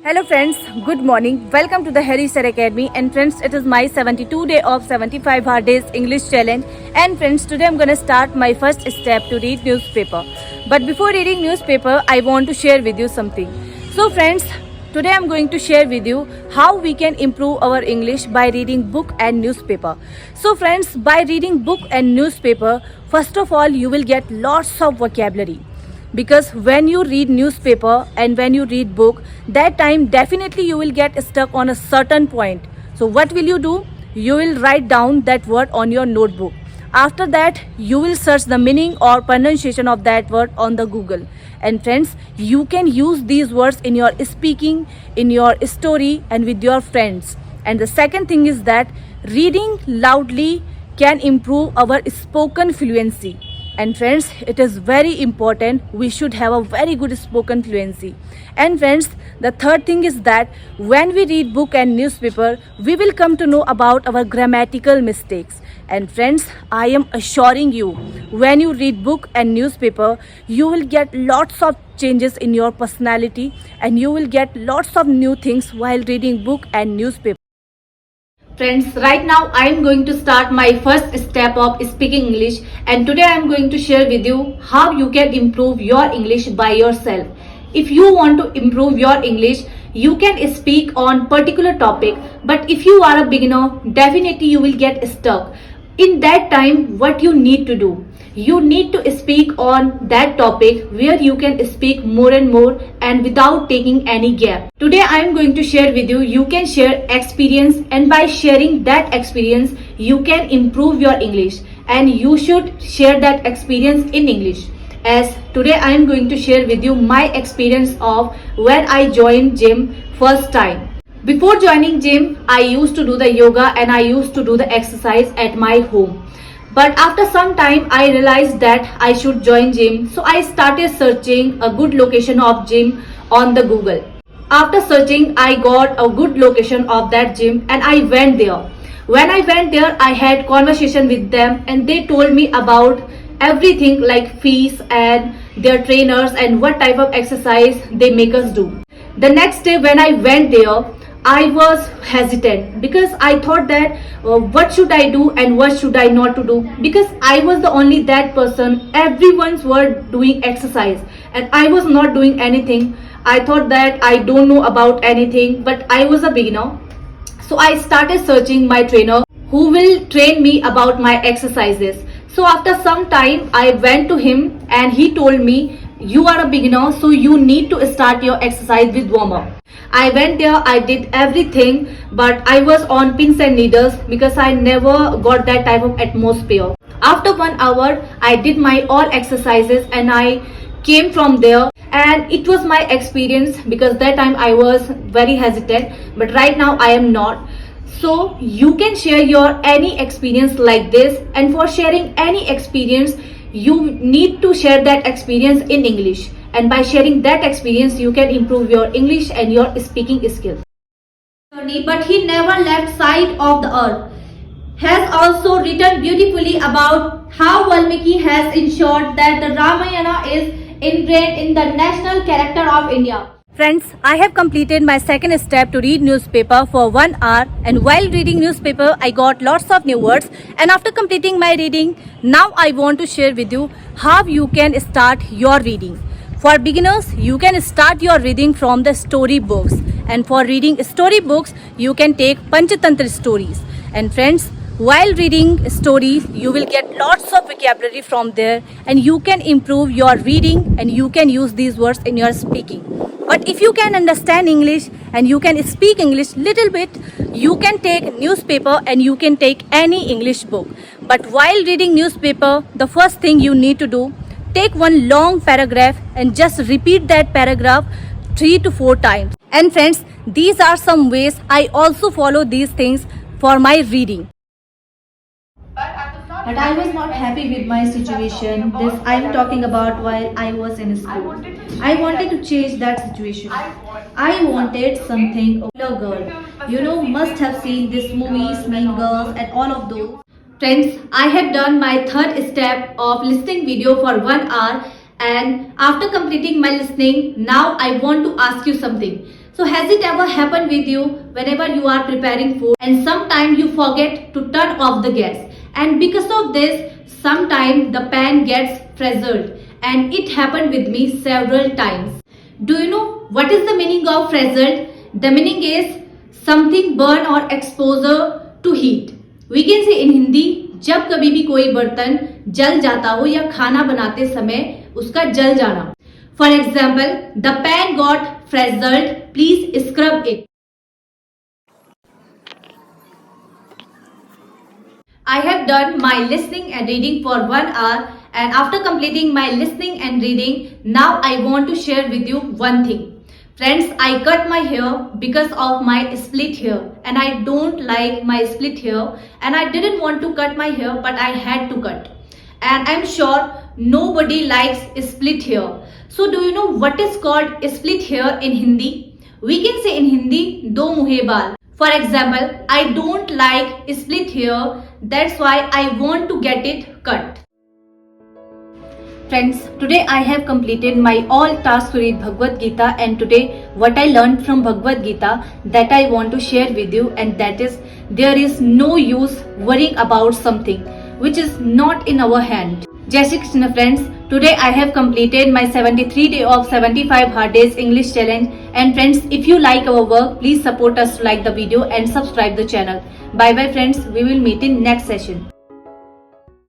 Hello friends, good morning. Welcome to the Harry Sir Academy. And friends, it is my 72 day of 75 hard days English challenge. And friends, today I'm going to start my first step to read newspaper. But before reading newspaper, I want to share with you something. So friends, today I'm going to share with you how we can improve our English by reading book and newspaper. So friends, by reading book and newspaper, first of all, you will get lots of vocabulary, because when you read newspaper and when you read book, that time definitely you will get stuck on a certain point. So what will you do? You will write down that word on your notebook. After that, you will search the meaning or pronunciation of that word on the Google. And friends, you can use these words in your speaking, in your story, and with your friends. And the second thing is that reading loudly can improve our spoken fluency. And friends, it is very important. We should have a very good spoken fluency. And friends, the third thing is that when we read book and newspaper, we will come to know about our grammatical mistakes. And friends, I am assuring you, when you read book and newspaper, you will get lots of changes in your personality, and you will get lots of new things while reading book and newspaper. Friends, right now I am going to start my first step of speaking English, and today I am going to share with you how you can improve your English by yourself. If you want to improve your English, you can speak on particular topic, but if you are a beginner, definitely you will get stuck. In that time, what you need to do? You need to speak on that topic where you can speak more and more and without taking any gap. Today I am going to share with you, you can share experience, and by sharing that experience, you can improve your English, and you should share that experience in English. As today I am going to share with you my experience of when I joined gym first time. Before joining gym, I used to do the yoga and I used to do the exercise at my home. But after some time, I realized that I should join gym. So I started searching a good location of gym on the Google. After searching, I got a good location of that gym and I went there. When I went there, I had conversation with them and they told me about everything like fees and their trainers and what type of exercise they make us do. The next day when I went there, I was hesitant because I thought that what should I do and what should I not to do, because I was the only that person. Everyone's were doing exercise and I was not doing anything. I thought that I don't know about anything, but I was a beginner. So I started searching my trainer who will train me about my exercises. So after some time I went to him and he told me, you are a beginner, so you need to start your exercise with warm up. I went there, I did everything, but I was on pins and needles because I never got that type of atmosphere. After 1 hour, I did my all exercises and I came from there, and it was my experience because that time I was very hesitant, but right now I am not. So you can share your any experience like this, and for sharing any experience, you need to share that experience in English, and by sharing that experience you can improve your English and your speaking skills. But he never left sight of the earth has also written beautifully about how Valmiki has ensured that the Ramayana is ingrained in the national character of India. Friends, I have completed my second step to read newspaper for 1 hour, and while reading newspaper I got lots of new words, and after completing my reading, now I want to share with you how you can start your reading. For beginners, you can start your reading from the story books, and for reading story books you can take Panchatantra stories. And friends, while reading stories, you will get lots of vocabulary from there, and you can improve your reading and you can use these words in your speaking. But if you can understand English and you can speak English little bit, you can take newspaper and you can take any English book. But while reading newspaper, the first thing you need to do, take one long paragraph and just repeat that paragraph 3 to 4 times. And friends, these are some ways I also follow these things for my reading. But I was not happy with my situation. This I am talking about while I was in school. I wanted to change that situation. I wanted something a girl. You know, must have seen this movies, Mean Girls and all of those. Friends, I have done my third step of listening video for 1 hour, and after completing my listening, now I want to ask you something. So has it ever happened with you whenever you are preparing food and sometimes you forget to turn off the gas, and because of this sometimes the pan gets frazzled, and it happened with me several times. Do you know what is the meaning of frazzled? The meaning is something burn or exposure to heat. We can say in Hindi, जब कभी भी कोई बर्तन जल जाता हो या खाना बनाते समय उसका जल जाना. For example, the pan got frazzled. Please scrub it. I have done my listening and reading for 1 hour, and after completing my listening and reading, now I want to share with you one thing. Friends, I cut my hair because of my split hair, and I don't like my split hair, and I didn't want to cut my hair, but I had to cut. And I'm sure nobody likes split hair. So do you know what is called split hair in Hindi? We can say in Hindi, do muhe baal. For example, I don't like split hair, that's why I want to get it cut. Friends, today I have completed my all tasks to read Bhagavad Gita, and today what I learned from Bhagavad Gita that I want to share with you, and that is there is no use worrying about something which is not in our hand. Jai Shri Krishna friends, today I have completed my 73 day of 75 hard days English challenge, and friends, if you like our work, please support us to like the video and subscribe the channel. Bye bye friends, we will meet in next session.